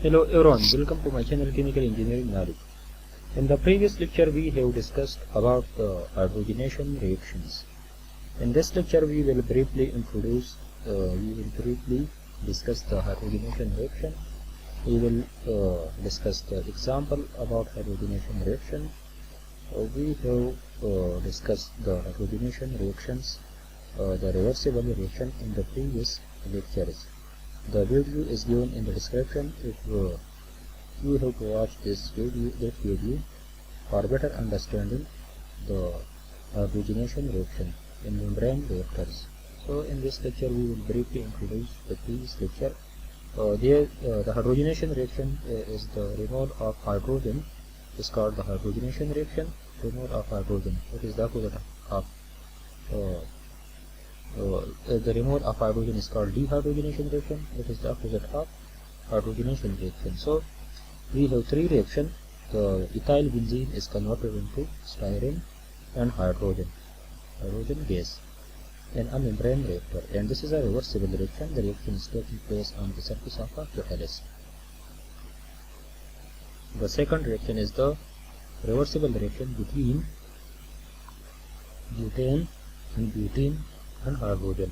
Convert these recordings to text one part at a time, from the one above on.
Hello everyone, welcome to my channel Chemical Engineering Knowledge. In the previous lecture we have discussed about the hydrogenation reactions. In this lecture we will briefly discuss the hydrogenation reaction. We will discuss the example about hydrogenation reaction. We have discussed the hydrogenation reactions, the reversible reaction in the previous lectures. The video is given in the description. If you have to watch this video for better understanding the hydrogenation reaction in membrane reactors. So in this lecture we will briefly introduce the previous lecture. The hydrogenation reaction is the removal of hydrogen is called the hydrogenation reaction. Removal of hydrogen, it is the opposite of the removal of hydrogen is called dehydrogenation reaction. It is the opposite of hydrogenation reaction. So we have three reactions. The ethyl benzene is converted into styrene and hydrogen gas in a membrane reactor, and this is a reversible reaction. The reaction is taking place on the surface of a catalyst. The second reaction is the reversible reaction between butane and butene and hydrogen,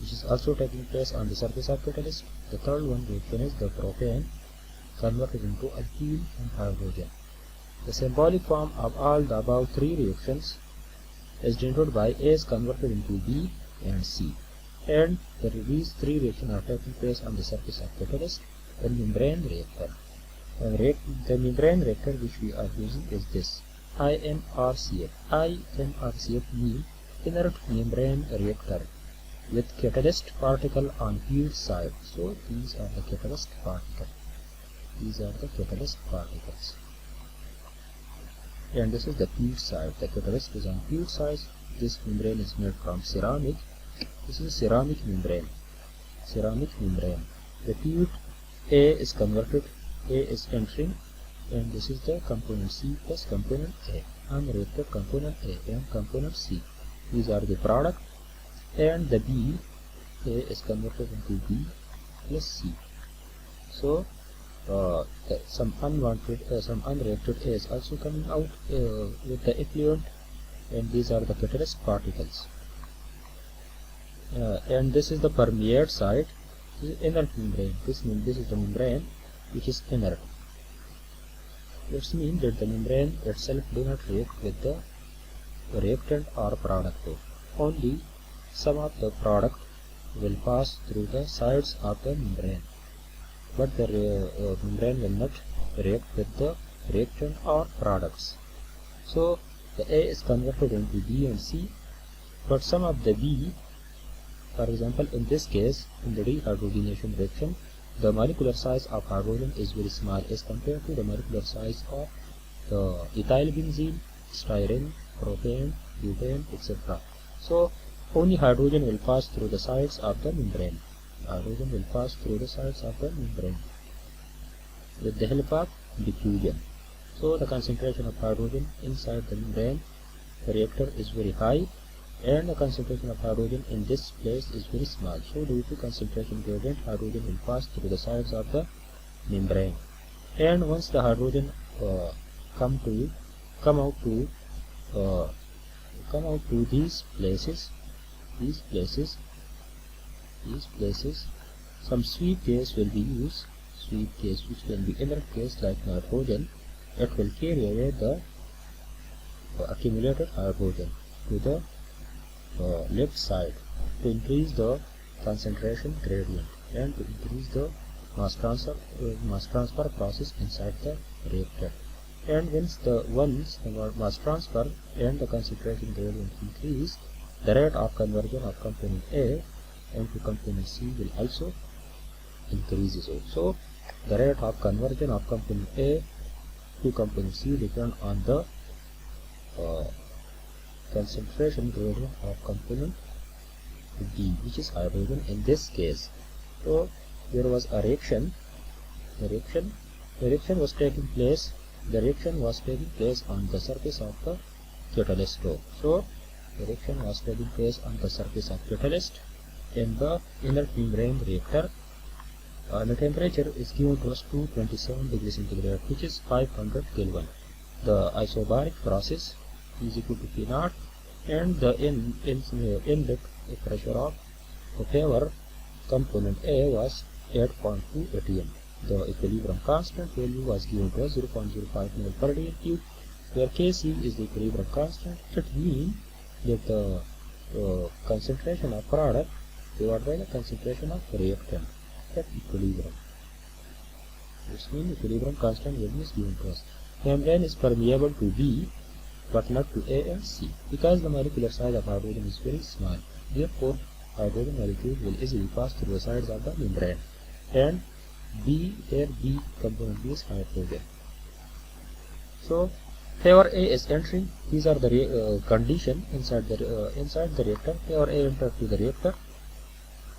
which is also taking place on the surface of catalyst. The third one reaction is the propane converted into alkene and hydrogen. The symbolic form of all the above three reactions is denoted by A is converted into B and C, and these three reactions are taking place on the surface of catalyst and membrane reactor. The membrane reactor which we are using is this IMRCF. IMRCF means inert membrane reactor with catalyst particle on feed side. So these are the catalyst particles. And this is the feed side. The catalyst is on feed side. This membrane is made from ceramic. This is ceramic membrane. The feed A is converted. A is entering, and this is the component C plus component A, unreacted component A and component C. These are the product, and the B, A is converted into B plus C. So some unreacted A is also coming out with the effluent, and these are the catalyst particles. And this is the permeate side. This is inert membrane. This is the membrane which is inert. It means that the membrane itself do not react with the reactant or product. Only some of the product will pass through the sides of the membrane, but the membrane will not react with the reactant or products. So the A is converted into B and C, but some of the B, for example in this case in the dehydrogenation reaction, the molecular size of hydrogen is very small as compared to the molecular size of the ethyl benzene, styrene, propane, butane, etc. So only hydrogen will pass through the sides of the membrane. With the help of diffusion. So the concentration of hydrogen inside the membrane reactor is very high, and the concentration of hydrogen in this place is very small. So due to concentration gradient, hydrogen will pass through the sides of the membrane, and once the hydrogen come out to these places, some sweet gas will be used, which can be inert gas like nitrogen. It will carry away the accumulated hydrogen to the left side to increase the concentration gradient and to increase the mass transfer process inside the reactor. And once the mass transfer and the concentration gradient increase, the rate of conversion of component A into component C will also increase. So the rate of conversion of component A to component C depends on the concentration gradient of component B, which is hydrogen in this case. So there was a reaction. The reaction was taking place on the surface of the catalyst. So the reaction was taking place on the surface of catalyst in the inert membrane reactor, The temperature is given to us 227 degrees centigrade, which is 500 Kelvin. The isobaric process is equal to P naught, and the inlet pressure of the power component A was 8.2 atm. The equilibrium constant value was given to us 0.05 mol per dm cube, where Kc is the equilibrium constant. It means that the concentration of product divided by the concentration of reactant at equilibrium. This means equilibrium constant value is given to us. Membrane is permeable to B but not to A and C, because the molecular size of hydrogen is very small. Therefore, hydrogen molecule will easily pass through the sides of the membrane. And B, here B component B is hydrogen. So, power A is entering. These are the condition inside the reactor. Power A enters to the reactor.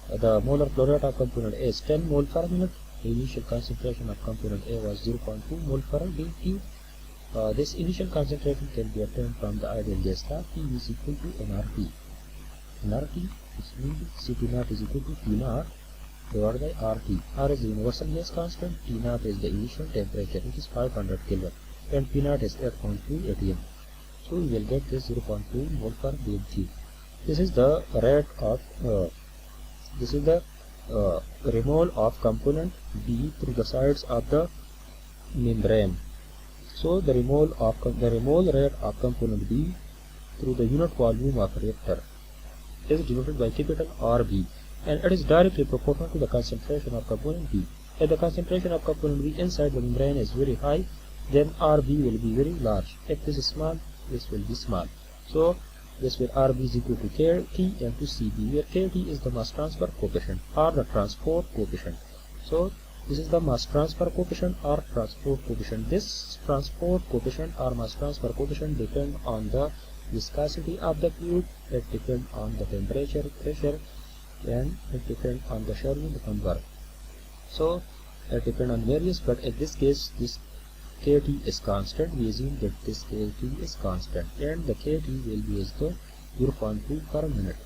The molar flow rate of component A is 10 mol per minute. The initial concentration of component A was 0.2 mol per dm. This initial concentration can be obtained from the ideal gas law. P is equal to nRT. nRT is means Ct0 is equal to P naught divided by RT. R is the universal gas constant. T naught is the initial temperature, which is 500 Kelvin, and P naught is 8.2 atm. So we will get this 0.2 mol per dm. This is the rate of remole of component B through the sides of the membrane. So the remole rate of component B through the unit volume of reactor is denoted by capital RB, and it is directly proportional to the concentration of component B. If the concentration of component B inside the membrane is very high, then RB will be very large. If this is small, this will be small. So this will RB is equal to KT into CB, where KT is the mass transfer coefficient or the transport coefficient. So this is the mass transfer coefficient or transport coefficient. This transport coefficient or mass transfer coefficient depend on the viscosity of the fluid, it depends on the temperature, pressure, and it depends on the Sherwood number. So it depends on various, but in this case this KT is constant. We assume that this KT is constant, and the KT will be as the 0.2 per minute.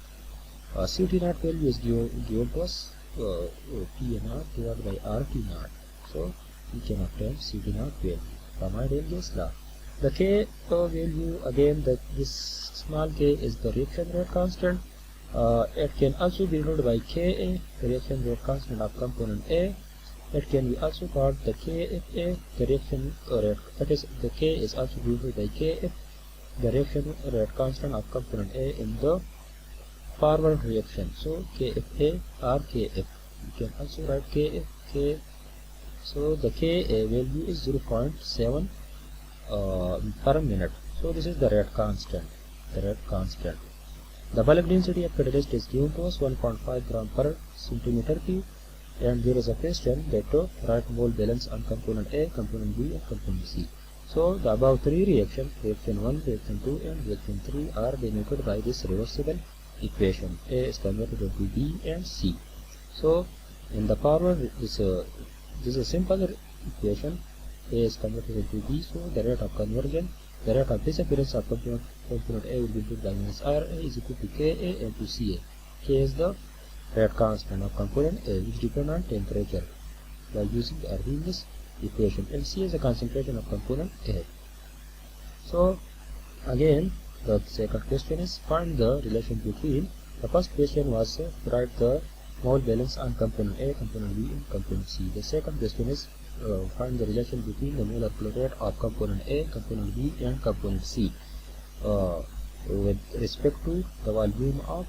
Ct0 value is given to us P naught divided by RT naught. So we can obtain Ct0 value from ideal gas law. The K value, again, this small k is the reaction rate constant. It can also be denoted by Ka, the reaction rate constant of component A. It can be also called the KFA, the reaction rate. That is, the K is also denoted by Kf, the reaction rate constant of component A in the forward reaction. So KFA or KF. You can also write KF, K. So the Ka value is 0.7 per minute. So this is the rate constant. The bulk density of catalyst is given to us 1.5 gram per centimeter cube, and there is a question that write mole balance on component A, component B, and component C. So the above three reactions, reaction 1, reaction 2, and reaction 3, are denoted by this reversible equation. A is converted into B and C. So in the forward, this is a simple equation. A is converted into B, so the rate of conversion, the rate of disappearance of component A will be equal to minus RA is equal to Ka into Ca. K is the rate constant of component A, which depends on temperature by using the Arrhenius equation, and C is the concentration of component A. So again, the second question is find the relation between. The first question was write the mole balance on component A, component B, and component C. The second question is find the relation between the molar flow rate of component A, component B, and component C with respect to the volume of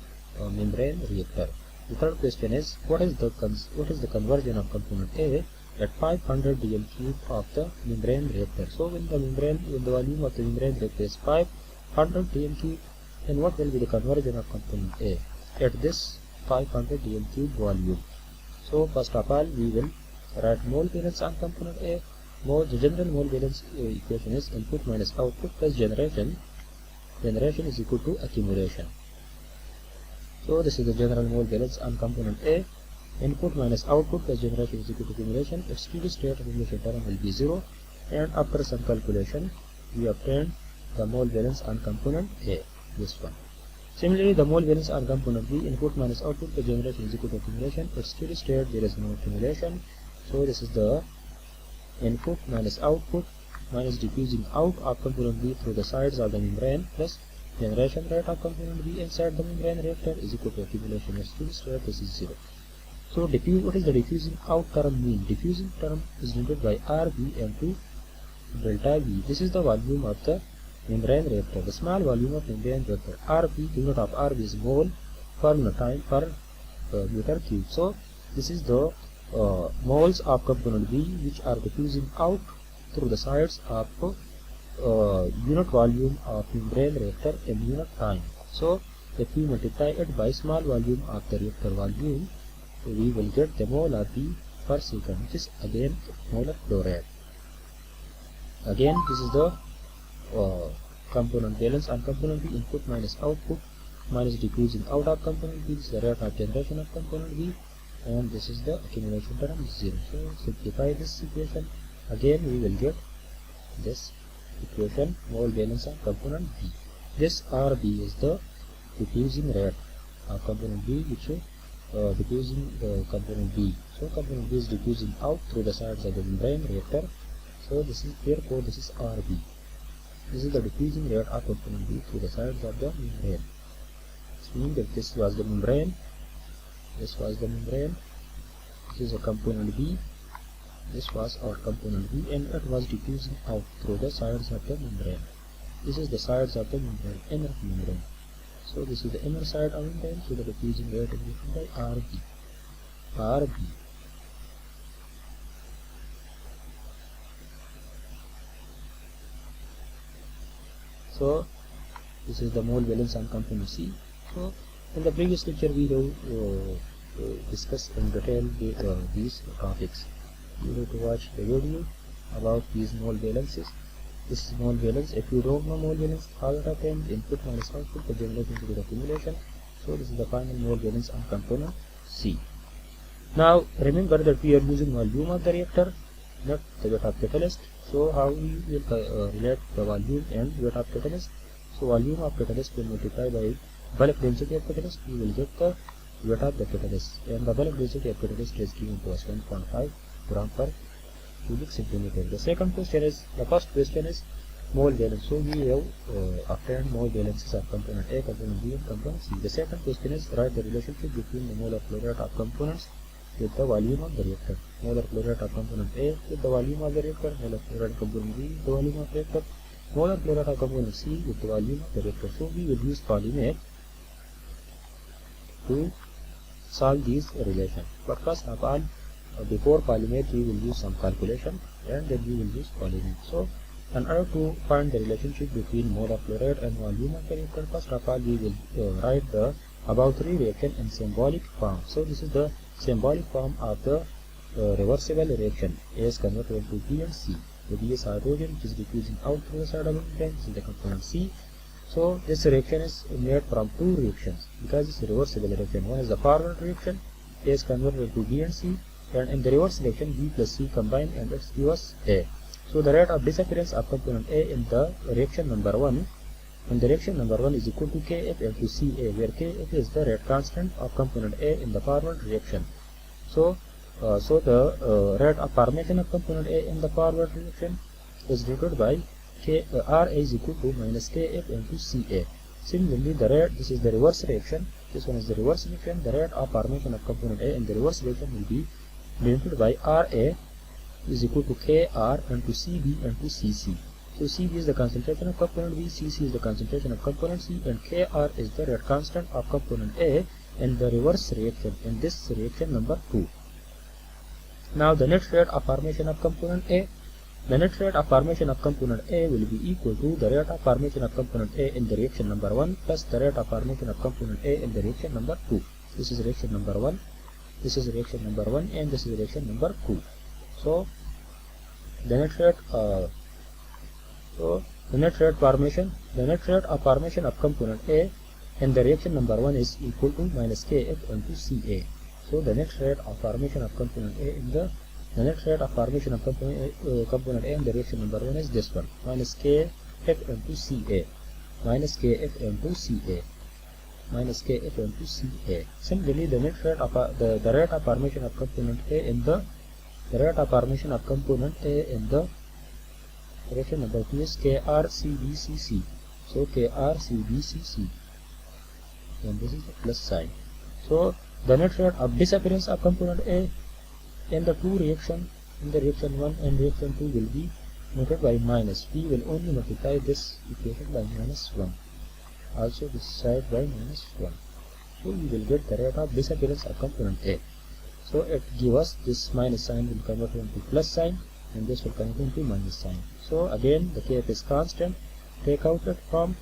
membrane reactor. The third question is what is the conversion of component A at 500 dm cube of the membrane reactor. So when the volume of the membrane reactor is 500 dm cube, then what will be the conversion of component A at this 500 dm cube volume? So first of all, we will write mole balance on component A. The general mole balance equation is input minus output plus generation. Generation is equal to accumulation. So this is the general mole balance on component A. Input minus output plus generation is equal to accumulation. Its steady state accumulation term will be 0, and after some calculation we obtain the mole balance on component A, this one. Similarly, the mole balance on component B, input minus output, the generation is equal to accumulation. At steady state, there is no accumulation. So this is the input minus output minus diffusing out of component B through the sides of the membrane plus generation rate of component B inside the membrane reactor is equal to accumulation. At steady state, this is 0. So what is the diffusing out term mean? Diffusing term is denoted by RB into delta V. This is the volume of the membrane reactor. The small volume of membrane reactor. RB, unit of RB is mole per time per meter cube. So this is the moles of component B which are diffusing out through the sides of unit volume of membrane reactor in unit time. So if we multiply it by small volume of the reactor volume, we will get the mole RB per second, which is again molar flow rate. Again, this is the component balance on component B, input minus output minus diffusing out of component B. This is the rate of generation of component B, and this is the accumulation term is 0. So simplify this equation. Again, we will get this equation, mole balance on component B. This RB is the diffusing rate of component B, which is diffusing component B. So component B is diffusing out through the sides of the membrane reactor. So this is, therefore this is RB. This is the diffusing rate of component B through the sides of the membrane. This means that this was the membrane, this was the membrane, this is a component B, this was our component B, and it was diffusing out through the sides of the membrane. This is the sides of the membrane, inner membrane. So this is the inner side of membrane, so the diffusing rate is given by RB. RB. So this is the mole balance on component C. So in the previous lecture we have discussed in detail these topics. You have to watch the video about these mole balances. This is mole balance. If you don't know mole balance, all the time input minus output, the generation to the accumulation. So this is the final mole balance on component C. Now remember that we are using volume of the reactor, not the weight of catalyst. So how we will relate the volume and weight of catalyst? So volume of catalyst will multiply by bulk density of catalyst. We will get the weight of the catalyst, and the bulk density of catalyst is given to us 1.5 gram per cubic centimeter. The second question is, the first question is mole balance. So we have obtained mole balances of component A, component B, and component C. The second question is, write the relationship between the molar flow rate of components with the volume of the reactor. Molar flow rate of component A with the volume of the reactor, molar flow rate of component B with the volume of the reactor, molar flow rate of component C with the volume of the reactor. So we will use Polymath to solve these relations. But first of all, before Polymath we will use some calculation, and then we will use Polymath. So in order to find the relationship between molar flow rate and volume of the reactor, first of all we will write the above three reaction in symbolic form. So this is the symbolic form of the reversible reaction. A is converted into B and C. The B is hydrogen, which is diffusing out through the side of the membrane. This is the component C. So this reaction is made from two reactions because it's a reversible reaction. One is the forward reaction, A is converted into B and C, and in the reverse reaction B plus C combine and it gives us A. So the rate of disappearance of component A in the reaction number 1 is equal to Kf into Ca, where Kf is the rate constant of component A in the forward reaction. So the rate of formation of component A in the forward reaction is denoted by Ra is equal to minus Kf into Ca. Similarly, the rate, this is the reverse reaction, this one is the reverse reaction, the rate of formation of component A in the reverse reaction will be denoted by Ra is equal to Kr into Cb into Cc. So Cb is the concentration of component B, Cc is the concentration of component C, and Kr is the rate constant of component A in the reverse reaction, in this reaction number 2. Now the net rate of formation of component A. The net rate of formation of component A will be equal to the rate of formation of component A in the reaction number 1 plus the rate of formation of component A in the reaction number 2. This is reaction number 1, this is reaction number 1, and this is reaction number 2. So the net rate the net rate of formation of component A in the reaction number 1 is equal to minus Kf into Ca. So the net rate of formation of component A in the net rate of formation of component A in the reaction number 1 is this one, minus Kf into Ca, minus Kf into Ca. minus Kf into Ca. Similarly, the net rate of the rate of formation of component A in the rate of formation of component A in the reaction number 2 is KRCBCC. So KRCBCC, and this is the plus sign. So the net rate of disappearance of component A in the two reaction, in the reaction 1 and reaction 2, will be noted by minus. We will only multiply this equation by minus 1. Also this side by minus 1. So we will get the rate of disappearance of component A. So it gives us this minus sign will convert into plus sign, and this will convert into minus sign. So again the Kf is constant. Take out it from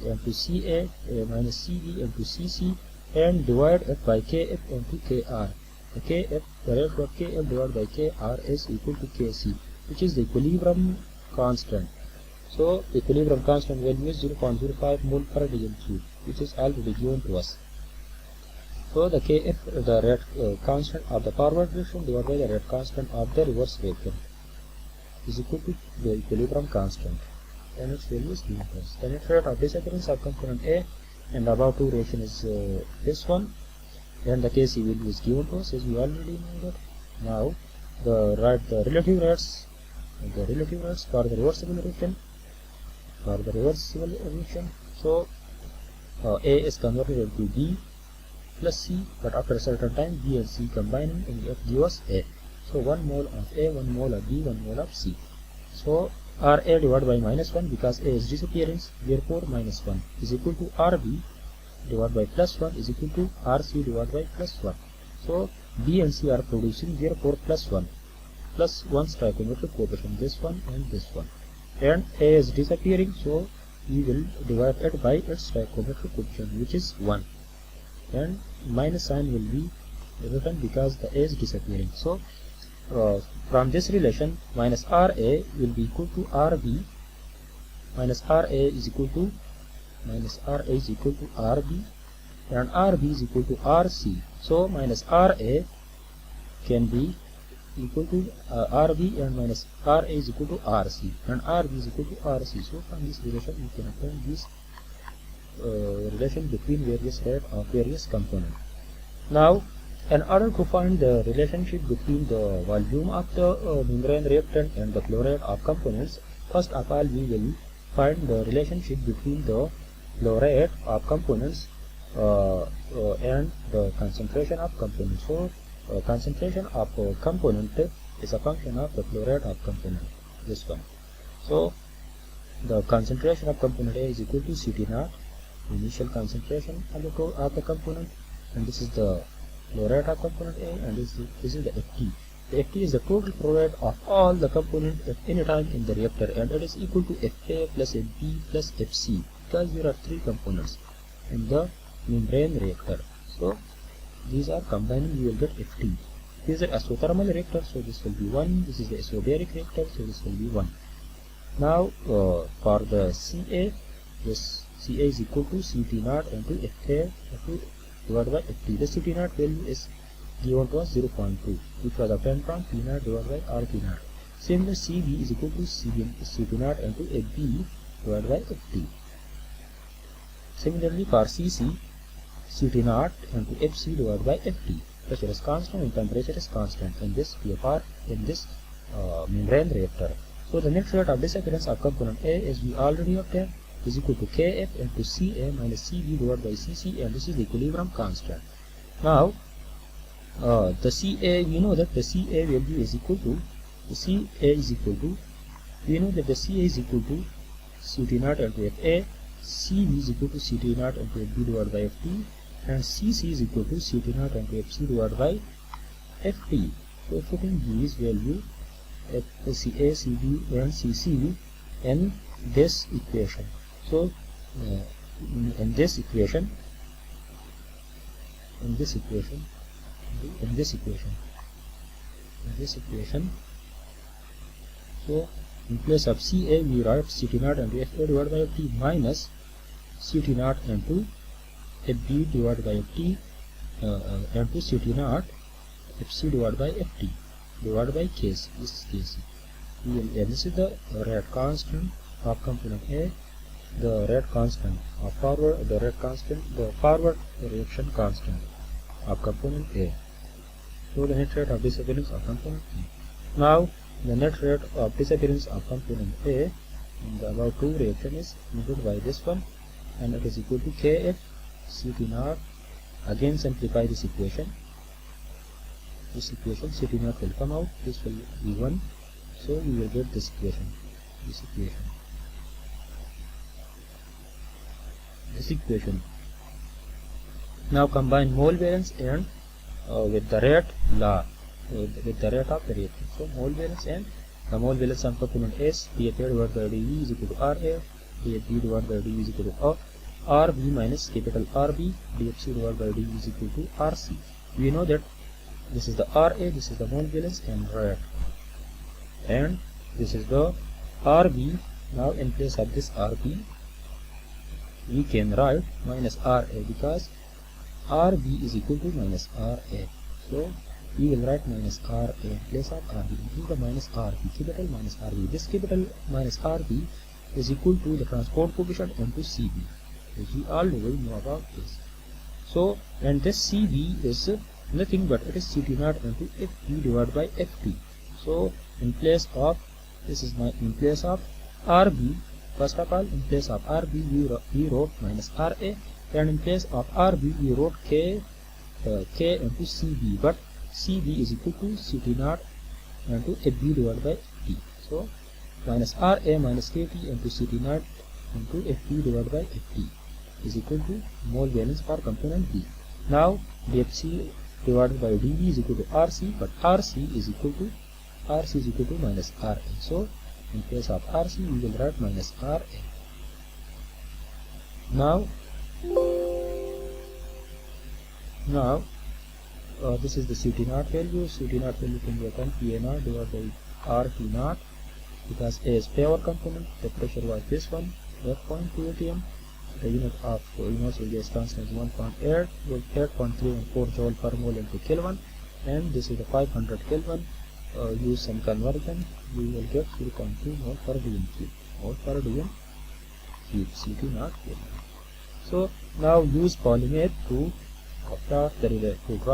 into Ca minus Cb into Cc and divide it by Kf into Kr. The Kf, the ratio of Kf divided by Kr is equal to Kc, which is the equilibrium constant. So the equilibrium constant value is 0.05 mole per radian cube, which is already given to us. So the Kf, the rate constant of the forward reaction divided by the rate constant of the reverse reaction, is equal to the equilibrium constant, and its value is given to us. The net rate of disappearance of component A and above two reaction is this one, and the Kc value is given to us, as we already know that. Now the relative rates for the reversible reaction. So A is converted into B plus C, but after a certain time B and C combining and it gives us A. So 1 mole of A, 1 mole of B, 1 mole of C. So RA divided by minus 1, because A is disappearing, therefore minus 1 is equal to RB divided by plus 1 is equal to RC divided by plus 1. So B and C are producing, therefore plus 1 stoichiometric coefficient, this one and this one. And A is disappearing, so we will divide it by its stoichiometric coefficient, which is 1. And minus sign will be written because the A is disappearing. So from this relation, minus RA will be equal to RB, minus RA is equal to RB, and RB is equal to RC. So minus RA can be equal to RB, and minus RA is equal to RC, and RB is equal to RC. So from this relation we can obtain this relation between various rate of various components. Now, in order to find the relationship between the volume of the membrane reactant and the flow rate of components, first of all we will find the relationship between the flow rate of components and the concentration of components. So concentration of component is a function of the flow rate of component, this one. So the concentration of component A is equal to Ct0, initial concentration of the component, and this is the flow rate of component A, and this is the Ft. The Ft is the total flow rate of all the components at any time in the reactor, and it is equal to Fa plus Fb plus Fc, because there are three components in the membrane reactor. So these are combining, you will get Ft. This is an isothermal reactor, so this will be 1. This is the isobaric reactor, so this will be 1. Now for the Ca, this Ca is equal to Ct0 into Fa divided by Ft. The Ct0 value is given to us 0.2, which was obtained from P0 divided by RT0. Similarly, Cb is equal to Ct0 into Fb divided by Ft. Similarly, for Cc, Ct0 into Fc divided by Ft. Pressure is constant and temperature is constant in this PFR, in this membrane reactor. So the net rate of disappearance of component A, as we already obtained, is equal to Kf into Ca minus Cb divided by Cc, and this is the equilibrium constant. Now the Ca, we know that the Ca value is equal to we know that the Ca is equal to Ct0 into Fa, Cb is equal to Ct0 into Fb divided by Ft, and Cc is equal to Ct0 into Fc divided by Ft. So putting these values at Ca, Cb and Cc in this equation. So in this equation, so in place of Ca we write Ct0 into Fa divided by Ft minus Ct0 into Fb divided by Ft into Ct0 Fc divided by Ft divided by Kc. This is Kc. And this is the rate constant of component A, the rate constant of forward, the forward reaction constant of component A. So the net rate of disappearance of component A. Now the net rate of disappearance of component A in the above two reaction is included by this one, and it is equal to Kf Ct0. Again simplify this equation. This equation Ct0 will come out. This will be 1. So you will get this equation. This equation. Now combine mole balance and with the rate law, with the rate of the reaction. So mole balance and the mole balance of component S, dFA divided by dV is equal to RA, dFB divided by dV is equal to RB minus capital RB, dFC divided by dV is equal to RC. We know that this is the RA, this is the mole balance and rate, and this is the RB. Now in place of this RB, we can write minus RA because RB is equal to minus RA. So we will write minus RA in place of RB. This is the minus RB, capital minus RB. This capital minus RB is equal to the transport coefficient into CB, which we already know about this. So, and this CB is nothing but it is Ct0 into FP divided by FT. So in place of in place of RB, first of all in place of RB we wrote minus RA, and in place of RB we wrote K into CB, but CB is equal to Ct0 into FB divided by FT. So minus RA minus KT into Ct0 into FP divided by FT is equal to mole balance for component B. Now dFC divided by dV is equal to RC, but RC is equal to minus RA. So in place of RC we will write minus RA. Now this is the Ct0 value. Ct0 value can be written PA0 divided by RT0, because A is power component. The pressure was this one, 8.2 atm. The unit of universal gas constant is 1.8 with 8.314 joule per mole into Kelvin, and this is the 500 Kelvin. Use some conversion, you will get 3.2 mole per dm cube, Ct0 value. So now use Polymath to draw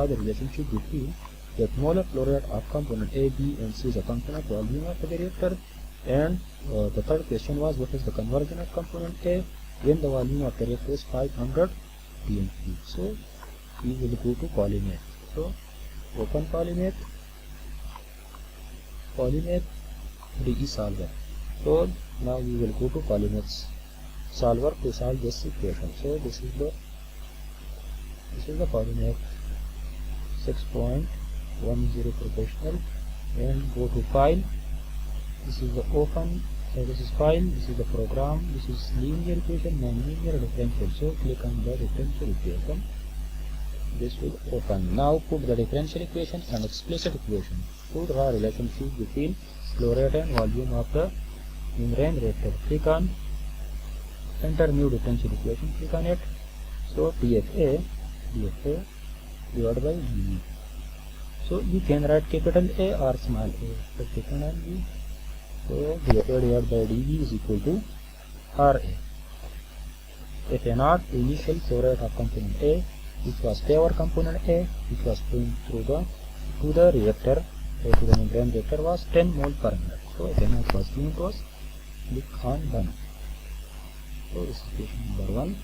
the relationship between the molar flow rate of component A, B and C is a component volume of the reactor, and the third question was what is the conversion of component A when the volume of the reactor is 500 dm cube. So we will go to Polymath. So open Polymath DE solver. So now we will go to Polymath's solver to solve this equation. So this is the Polymath 6.10 professional, and go to file. This is the open, this is file, this is the program, this is linear equation, non-linear differential. So click on the differential equation. This will open. Now put the differential equation and explicit equation to draw relationship between flow rate and volume of the membrane reactor. Click on enter new differential equation, click on it. So dFA divided by dV. So you can write capital A or small a, but click on B. So dFA divided by dV is equal to RA. FA0 initial flow rate of component A, which was power component A, which was flowing through the reactor, to the membrane reactor, was 10 mole per minute. So FA0 was given to us. Click on done. So this is equation number 1.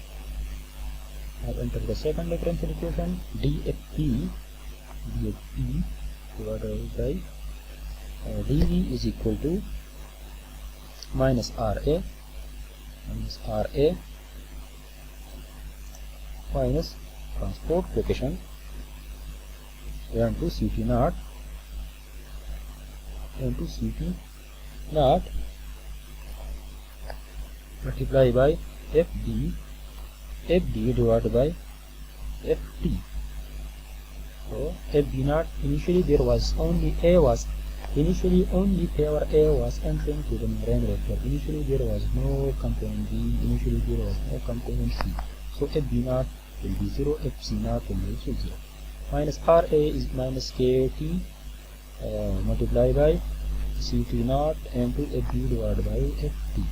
Now enter the second differential equation. dFP divided by dV is equal to minus RA minus transport coefficient into Ct0 multiply by FD divided by FT. So FD0, initially there was only only power A was entering to the membrane reactor. Initially there was no component B, initially there was no component C. So FB0 will be 0, FC0 will be also 0. Minus RA is minus KT multiplied by Ct0 into FB divided by FT.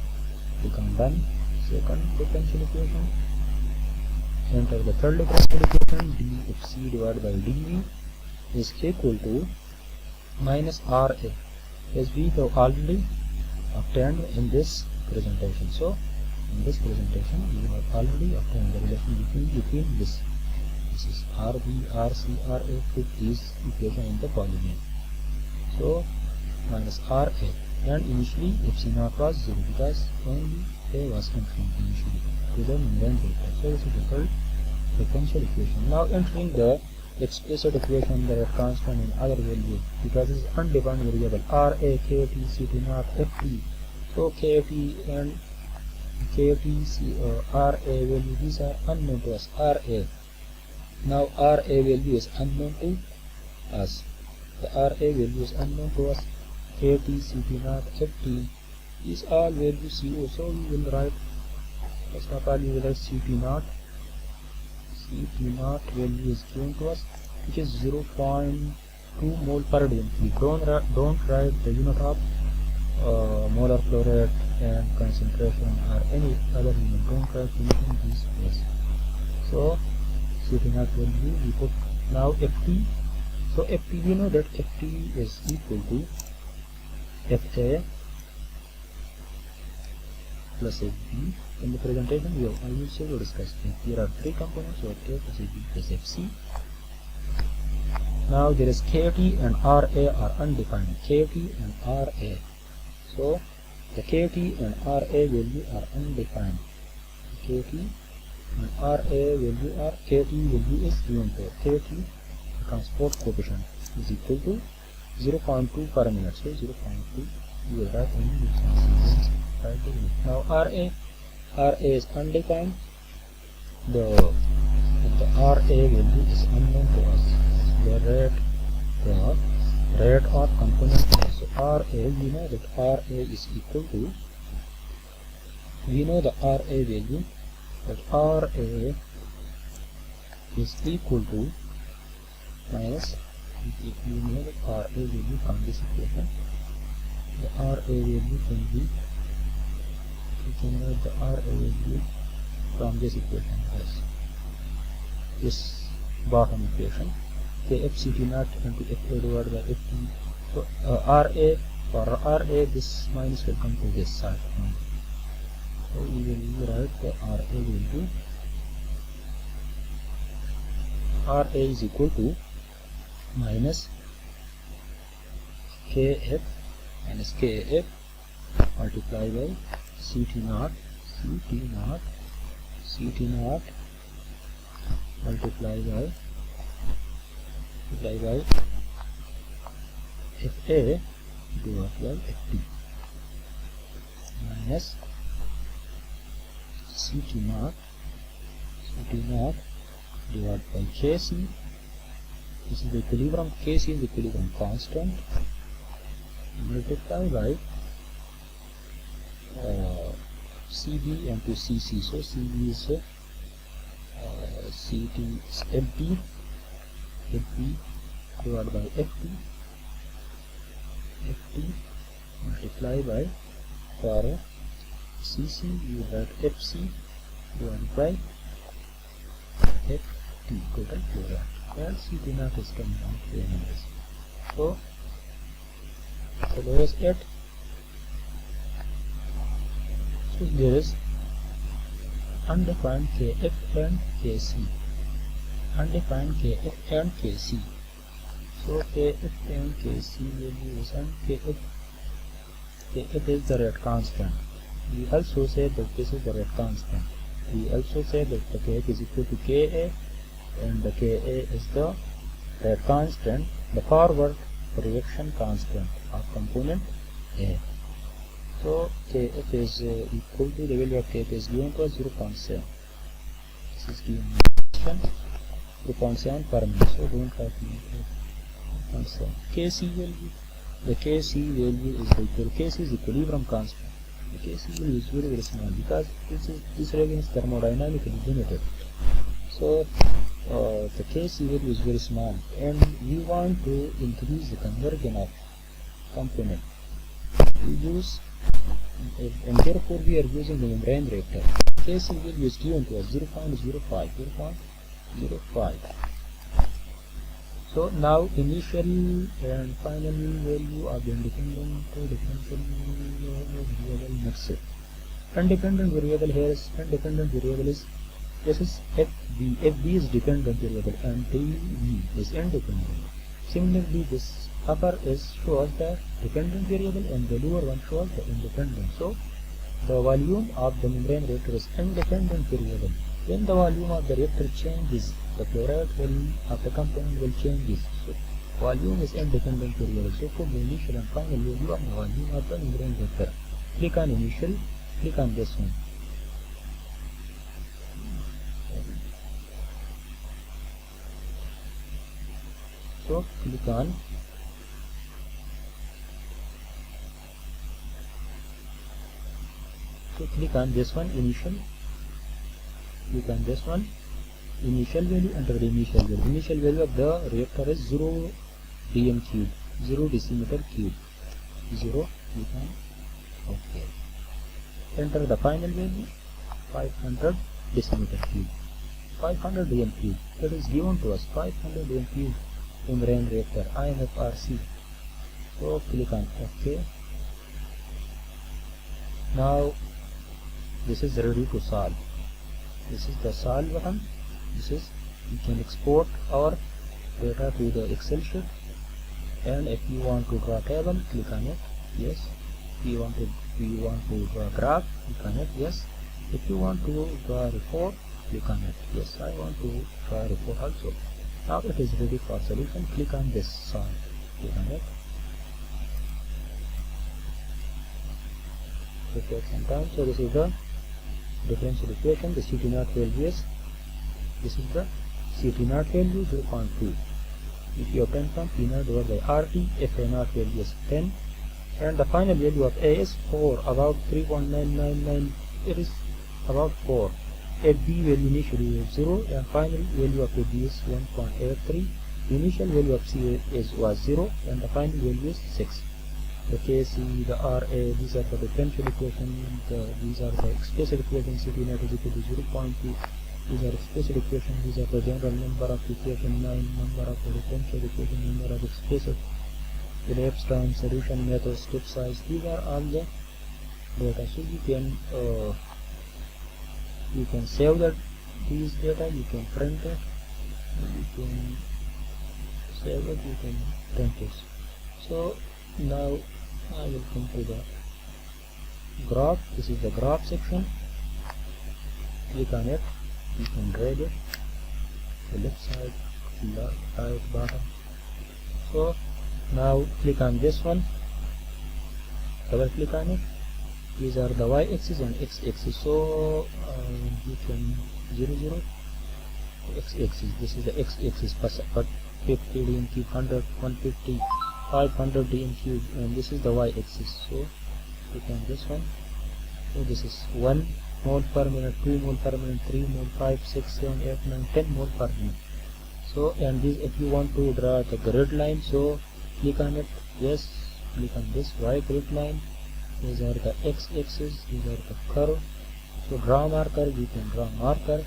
Become done. second differential equation. Enter the third differential equation. dFc divided by dV is equal to minus RA, as we have already obtained in this presentation. So in this presentation we have already obtained the relation between this. This is RB, RC, RA, put these equation in the Polymath. So minus RA, and initially Epsilon was 0 because only A was entering initially to the membrane filter. So this is the third differential equation. Now entering the explicit equation, the constant in other value, because it is undefined variable RA, KT, CT0, FT. So KT and RA value, these are unknown to us. RA. Now RA value is unknown to us. The RA value is unknown to us. KT, CT0, FT is all values CO. So we will write, first of all we will write CT0. CT0 value is given to us, which is 0.2 mole per day. We don't write the unit of molar flow rate and concentration or any other unit. Don't write anything in this place. So CT0 value we put. Now FT. So FT, we know that FT is equal to FA plus FB. In the presentation we have also discussed that there are three components of A plus FB plus FC. Now there is KT and RA are undefined. KT and RA. So the KT and RA value are undefined. KT and RA value are, KT value is given to KT, the transport coefficient, is equal to 0.2 per minute. So 0.2 you will write only this. Now RA is undefined. The RA value is unknown to us. The rate or component A. So RA, we know that RA is equal to, we know the RA value, that RA is equal to minus, if you know the RA value from this equation, the RA value can be, we can write the RA value from this equation as this bottom equation, KFCT0 into FA divided by FT. So RA, for RA this minus will come to this side. So we will write the RA value. RA is equal to minus KF multiplied by CT0 multiplied by FA divided by FT minus CT0 divided by KC. This is the equilibrium. KC is the equilibrium constant, multiplied by CB into CC. So CB is CT is FB divided by FT multiplied by, for CC you write FC divided by FT, total flow rate, and CT0 is coming out here in this. So there is 8. So there is undefined KF and KC. Undefined KF and KC. So KF and KC values, and KF is the rate constant. We also say that this is the rate constant. We also say that the KF is equal to KA, and the KA is the rate constant, the forward reaction constant of component A. So KF is equal to, the value of KF is given to us 0.7. This is given 0.7 per minute. So don't write 0.7. KC value, the KC value is equal, KC is equilibrium constant. The KC value is very small because this reaction is thermodynamically limited. So the KC value is very small, and we want to increase the conversion of component. We use and therefore we are using the membrane reactor. Casing value is given to us 0.05. So now initial and final value of the independent differential variable mixed. Independent variable here is independent variable is this is FB. FB is dependent variable and DV is independent. Similarly, this upper is shows the dependent variable and the lower one shows the independent. So the volume of the membrane reactor is independent variable. When the volume of the reactor changes, the flow rate of the component will change. So volume is independent variable. So for the initial and final value of the volume of the membrane reactor, click on initial, click on this one. So click on this one, initial. Click on this one, initial value, enter the initial value. Initial value of the reactor is 0 dm cube, 0 decimeter cube, 0. Click on OK. Enter the final value, 500 decimeter cube, 500 dm cube. That is given to us, 500 dm cube membrane reactor, IMRCF. So click on OK. Now this is ready to solve. This is the solve button. This is, you can export our data to the Excel sheet, and if you want to draw table, click on it, yes. If you want to draw graph, click on it, yes. If you want to draw report, click on it, yes. I want to draw report also. Now it is ready for solution. Click on this solve, click on it. It takes some time. So this is the differential equation. The CT naught value is, this is the CT naught value 0.2. If you obtain from P naught divided by RT, FA naught value is 10, and the final value of A is 4, about 3.999. It is about 4. FB value initially is 0, and final value of FB is 1.83. The initial value of C was 0, and the final value is 6. The KC, the RA, these are the differential equation, these are the explicit equation. CT net is equal to 0.2. These are explicit equation. These are the general number of equation 9, number of the differential equation, number of explicit, elapsed time, solution method, step size. These are all the data. So you can save these data, you can print it, you can save it, you can print it. So now I will come to the graph. This is the graph section. Click on it, you can read it, the left side, right, bottom. So now click on this one, double click on it. These are the y-axis and x-axis. So you can 0 x-axis. This is the x-axis, but 50 dm cube, 100, 150, 500 dm cube, and this is the y-axis. So click on this one. So this is 1 mole per minute, 2 mole per minute, 3 mole, 5, 6, 7, 8, 9, 10 mole per minute. So, and this, if you want to draw the grid line, so click on it, yes. Click on this y grid line. These are the x-axis, these are the curve. So draw marker, you can draw marker,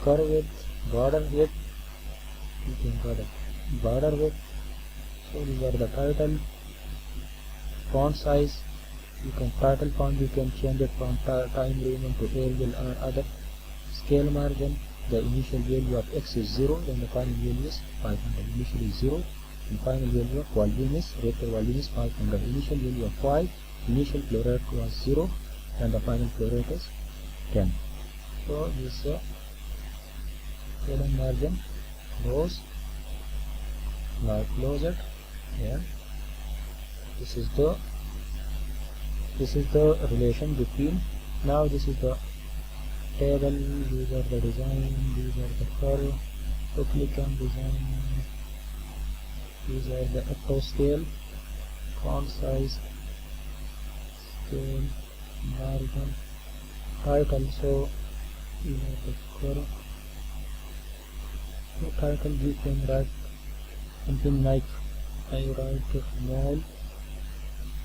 curve width, border width, you can draw the border width. So these are the title, font size. You can title font, you can change it from time Roman to Arial or other. Scale margin, the initial value of x is 0, then the final value is 500. Initially 0, and final value of volume is, reactor volume is 500. Initial value of 5, initial flow rate was 0, and the final flow rate is 10. So this column margin close. Now close it, and this is the relation between. Now this is the table, these are the design, these are the curve. So click on design. These are the auto scale, font size, scale, margin, title. So you have the curve. So title, you can write something like, I write mole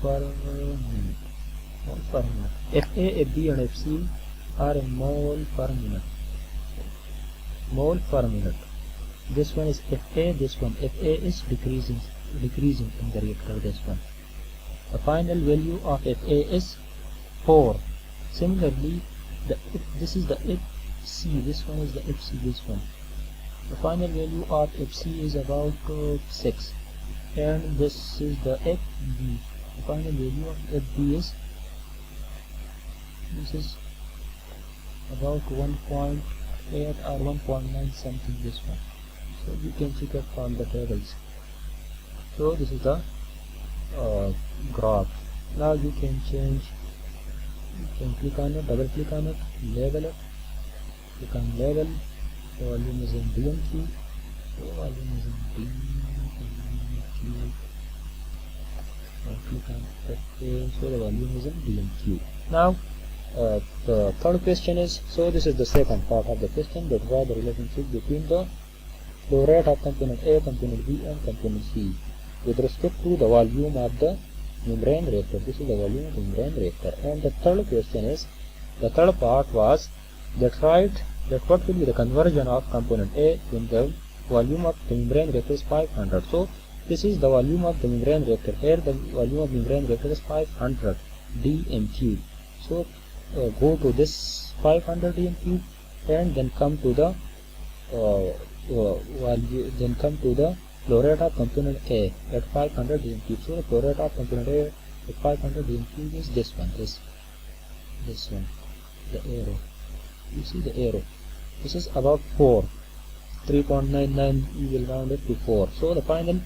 per minute. Mole per minute. Fa, Fb and Fc are in mole per minute. Mole per minute. This one is Fa, this one. Fa is decreasing in the reactor, this one. The final value of Fa is 4. Similarly, this is the Fc, this one is the Fc, this one. The final value of Fc is about 6. And this is the Fb. The final value of Fb is, this is about 1.8 or 1.9 something, this one. So you can check it from the tables. So this is the graph. Now you can change, you can click on it, double click on it, label it, click on label, the volume is in DMQ, the volume is in DMQ, click on it, so the volume is in DMQ. Now the third question is, so this is the second part of the question, that draw the relationship between the flow rate of component A, component B and component C with respect to the volume of the membrane reactor. This is the volume of the membrane reactor. And the third question is, the third part was that write that what will be the conversion of component A when the volume of the membrane reactor is 500. So this is the volume of the membrane reactor. Here the volume of membrane reactor is 500 dm3. So go to this 500 dm3 and then come to the then come to the flow rate of component A at 500 dm3. So the flow rate of component A at 500 dm3 is this one, this one, the arrow. You see the arrow. This is about 4. 3.99, you will round it to 4. So the final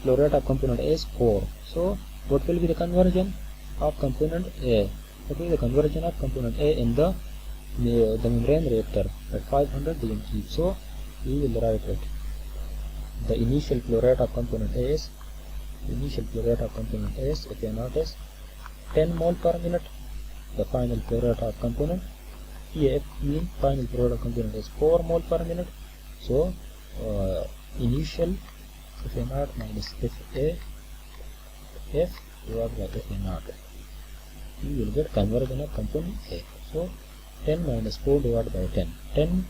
flow rate of component A is 4. So what will be the conversion of component A? What will be the conversion of component A in the membrane reactor at 500 dm3? So we will write it. The initial flow rate of component A is, if you notice, 10 mole per minute. The final flow rate of component EF mean final flow rate of component is 4 mole per minute. So initial Fa0 minus Fa F divided by Fa0. You will get conversion of component A. So 10 minus 4 divided by 10. 10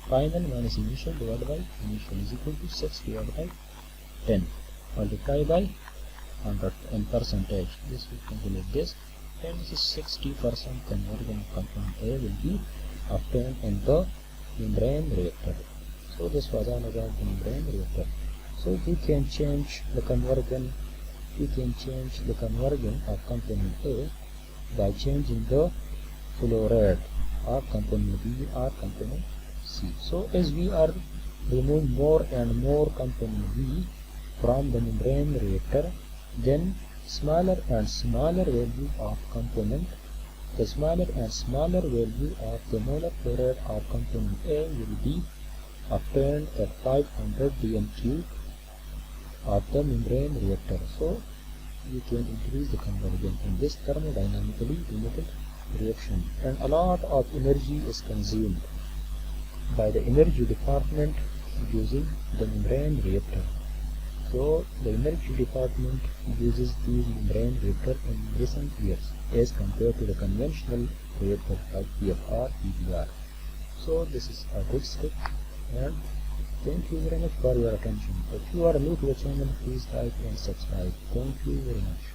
final minus initial divided by initial is equal to 6 divided by 10. Multiply by 100 in percentage. This will calculate this. And this is 60% conversion of component A will be obtained in the membrane reactor. So this was all about the membrane reactor. So we can change the conversion. We can change the conversion of component A by changing the flow rate of component B or component C. So as we are removing more and more component B from the membrane reactor, then smaller and smaller value of component, the smaller and smaller value of the molar flow rate of component A will be obtained at 500 dm3 of the membrane reactor. So you can increase the conversion in this thermodynamically limited reaction, and a lot of energy is consumed by the energy department using the membrane reactor. So the energy department uses these membrane reactor in recent years as compared to the conventional reactor like PFR, PBR. So this is a good step, and thank you very much for your attention. If you are new to the channel, please like and subscribe. Thank you very much.